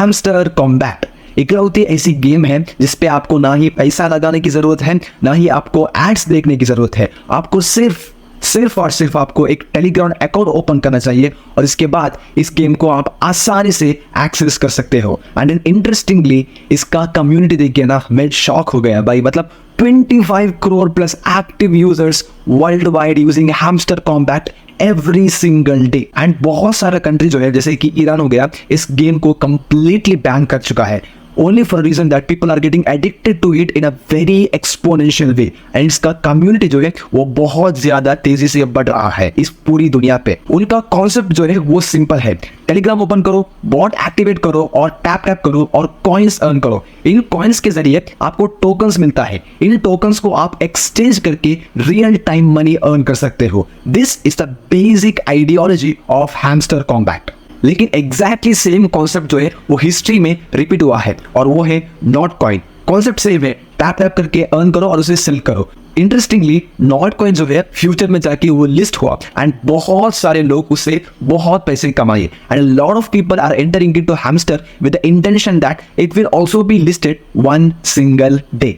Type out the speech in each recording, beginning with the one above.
Hamster combat इकलौती ऐसी game है जिसपे आपको ना ही पैसा लगाने की जरूरत है, ना ही आपको एड्स देखने की जरूरत है। आपको सिर्फ और सिर्फ आपको एक टेलीग्राम अकाउंट ओपन करना चाहिए और इसके बाद इस गेम को आप आसानी से एक्सेस कर सकते हो। एंड इंटरेस्टिंगली इसका कम्युनिटी देख के ना मैं शॉक हो गया भाई। मतलब 25 crore plus active users world wide using hamster combat every single day. And बहुत सारा कंट्री जो है जैसे कि ईरान हो गया, इस गेम को कंप्लीटली बैन कर चुका है, only for a reason that people are getting addicted to it in a very exponential way। And इसका कम्युनिटी जो है वो बहुत ज्यादा तेजी से बढ़ रहा है इस पूरी दुनिया पे। उनका कॉन्सेप्ट जो है वो सिंपल है, टेलीग्राम ओपन करो, बॉट एक्टिवेट करो और टैप करो और कॉइन्स अर्न करो। इन कॉइन्स के जरिए आपको टोकन्स मिलता है, इन टोकन्स को आप एक्सचेंज करके रियल टाइम मनी अर्न कर सकते हो। This is the basic ideology of hamster combat. लेकिन एग्जैक्टली सेम कॉन्सेप्ट जो है वो हिस्ट्री में रिपीट हुआ है और वो है नॉट कॉइन। कॉन्सेप्ट सेम है, टैप करके अर्न करो और उसे सेल करो। इंटरेस्टिंगली नॉट कॉइन जो है फ्यूचर में जाके वो लिस्ट हुआ एंड बहुत सारे लोग उससे बहुत पैसे कमाए। And lot of people are entering into Hamster with the intention that it will also be listed one single day.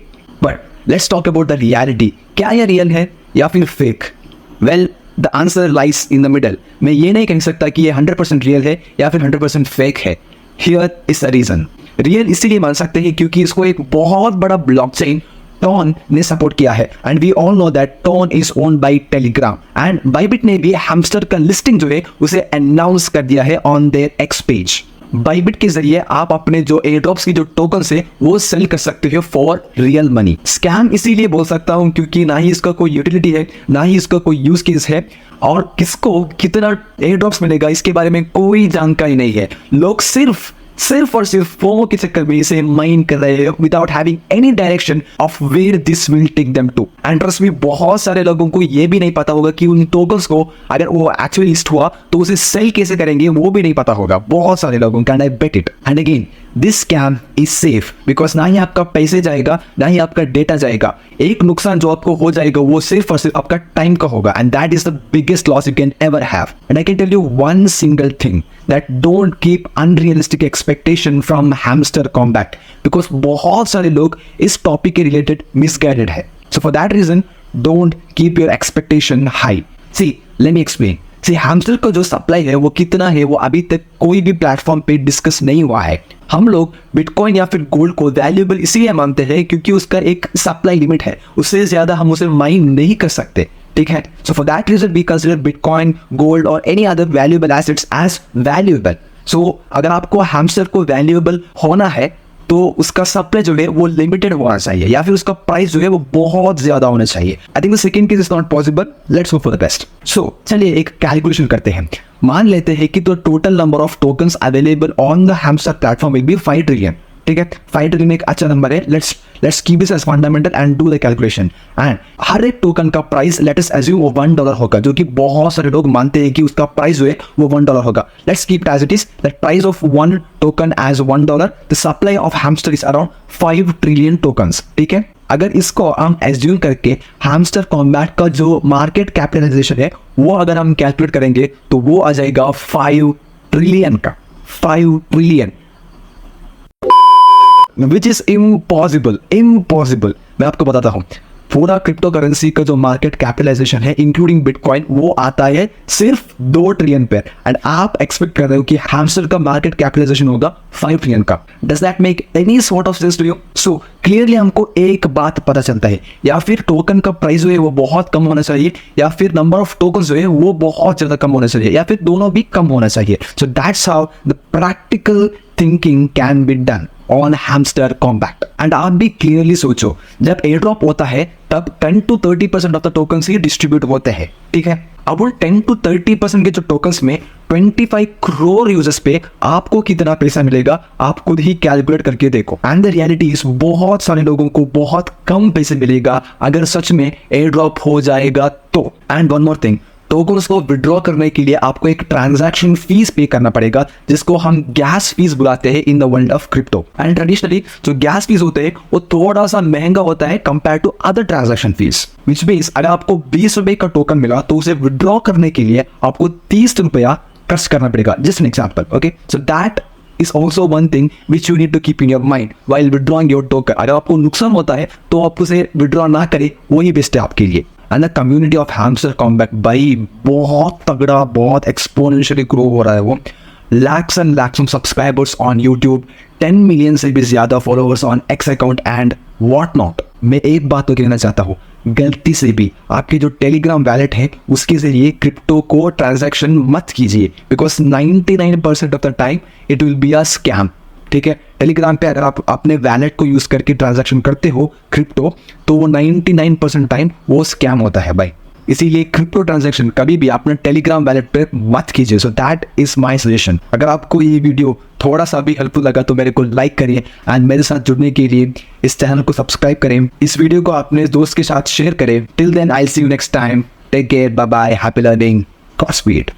But let's talk about the reality. क्या ये रियल है या फिर fake? Well the answer lies in the middle. मैं ये नहीं कह सकता कि ये 100% रियल है या फिर 100% फेक है। Here is the reason. Real इसीलिए मान सकते हैं क्योंकि इसको एक बहुत बड़ा ब्लॉकचेन टोन ने सपोर्ट किया है and we all know that TON is owned by Telegram. And Bybit ने भी हैमस्टर का लिस्टिंग जो है उसे अनाउंस कर दिया है on their x page. Bybit के जरिए आप अपने जो एयरड्रॉप्स की जो टोकन है वो सेल कर सकते हो फॉर रियल मनी। स्कैम इसीलिए बोल सकता हूं क्योंकि ना ही इसका कोई यूटिलिटी है, ना ही इसका कोई यूज केस है और किसको कितना एयरड्रॉप्स मिलेगा इसके बारे में कोई जानकारी नहीं है। लोग सिर्फ और सिर्फ फोमो के चक्कर में इसे माइन कर रहे हैं without having any direction of where this will take them to. And trust me, बहुत सारे लोगों को ये भी नहीं पता होगा कि उन टोकन्स को अगर वो एक्चुअली लिस्ट हुआ तो उसे सेल कैसे करेंगे वो भी नहीं पता होगा बहुत सारे लोगों को। And I bet it and again this scam is safe because ना ही आपका पैसे जाएगा ना ही आपका डेटा जाएगा। एक नुकसान जो आपको हो जाएगा वो सिर्फ और सिर्फ आपका टाइम का होगा and that is the biggest loss you can ever have. And I can tell you one single thing that don't keep unrealistic expectation from Hamster Kombat because बहुत सारे लोग इस टॉपिक के रिलेटेड मिसगाइडेड है। So for that reason don't keep your expectation high. See let me explain. See Hamster का जो supply है वो कितना है वो अभी तक कोई भी प्लेटफॉर्म पे डिस्कस नहीं हुआ है। हम लोग बिटकॉइन या फिर गोल्ड को वैल्यूएबल इसलिए मानते हैं क्योंकि उसका एक सप्लाई लिमिट है, उससे ज्यादा हम उसे माइन नहीं कर सकते। ठीक है, so for that reason we consider bitcoin, gold और any other valuable assets as valuable. So अगर आपको हैमस्टर को वैल्यूएबल होना है तो उसका सप्लाई जो है वो लिमिटेड होना चाहिए या फिर उसका प्राइस जो है वो बहुत ज्यादा होना चाहिए। I think the second case is not possible. Let's hope for the best. So चलिए एक कैलकुलेशन करते हैं। मान लेते हैं कि तो total number of tokens available on the hamster platform will be 5 trillion. ठीक है, 5 ट्रिलियन एक अच्छा नंबर है। Let's keep this as fundamental and do the calculation. And हर एक टोकन का प्राइस लेट अस अज्यूम वो $1 होगा, जो कि बहुत सारे लोग मानते हैं कि उसका प्राइस जो है वो $1 होगा। Let's keep it as it is that price of one token as $1। The supply of Hamster is around 5 trillion tokens. ठीक है, अगर इसको हम एज्यूम करके हैमस्टर कॉम्बैट का जो मार्केट कैपिटलाइजेशन है वो अगर हम कैलकुलेट करेंगे तो वो आ जाएगा 5 ट्रिलियन का। 5 ट्रिलियन विच इज इम्पॉसिबल। मैं आपको बताता हूं, पूरा क्रिप्टो करेंसी का जो मार्केट कैपिटलाइजेशन है इंक्लूडिंग बिटकॉइन वो आता है सिर्फ 2 ट्रिलियन पे एंड आप एक्सपेक्ट कर रहे हो कि हैमस्टर का मार्केट कैपिटलाइजेशन होगा 5 ट्रिलियन का। Does that make any sort of sense to you? So clearly हमको एक बात पता चलता है, या फिर टोकन का प्राइस जो है वो बहुत कम होना चाहिए या फिर नंबर ऑफ टोकन जो है वो बहुत ज्यादा कम होना चाहिए या फिर दोनों भी कम होना चाहिए। So that's how the practical thinking can be done on hamster combat. And आप भी क्लियरली सोचो, जब एयर ड्रॉप होता है तब 10 to 30% of the tokens he distribute होते हैं। ठीक है, अब उन 10 to 30% के जो टोकन्स में 25 करोड़ यूजर्स पे आपको कितना पैसा मिलेगा आप खुद ही कैलकुलेट करके देखो। एंड द रियलिटी इज बहुत सारे लोगों को बहुत कम पैसे मिलेगा अगर सच में एयर ड्रॉप हो जाएगा तो। And one more thing, tokens को विड्रॉ करने के लिए आपको एक ट्रांजैक्शन फीस पे करना पड़ेगा जिसको हम गैस फीस बुलाते हैं in the world of crypto. And traditionally जो गैस फीस होते हैं वो थोड़ा सा महंगा होता है compare to other transaction fees. Which means अगर आपको 20 रुपए का टोकन मिला तो उसे विड्रॉ करने के लिए आपको 30 रुपया खर्च करना पड़ेगा। Just an example, okay. So that is also one thing which you need to keep in your mind while withdrawing your token. अगर आपको नुकसान होता है तो आप उसे विड्रॉ ना करें, वही बेस्ट है आपके लिए. And the community of hamster combat भाई बहुत तगड़ा, बहुत एक्सपोनेंशियली ग्रो हो रहा है. वो lakhs and lakhs of subscribers on YouTube, 10 million से भी ज़्यादा followers on x account and what not. मैं एक बात तो कहना चाहता हूँ, गलती से भी आपकी जो टेलीग्राम वैलेट है उसके ज़रिए क्रिप्टो को ट्रांजैक्शन मत कीजिए, because 99% of the time it will be a scam. ठीक है, टेलीग्राम पे अगर आप अपने वैलेट को यूज़ करके ट्रांजैक्शन करते हो क्रिप्टो, तो वो 99% टाइम वो स्कैम होता है भाई. इसीलिए क्रिप्टो ट्रांजैक्शन कभी भी अपने टेलीग्राम वैलेट पे मत कीजिए. So that is my suggestion. अगर आपको ये वीडियो थोड़ा सा भी हेल्पफुल लगा तो मेरे को लाइक करिए एंड मेरे साथ जुड़ने के लिए इस चैनल को सब्सक्राइब करें. इस वीडियो को अपने दोस्त के साथ शेयर करें. Till then I see you next time. Take care, bye bye, happy learning, godspeed.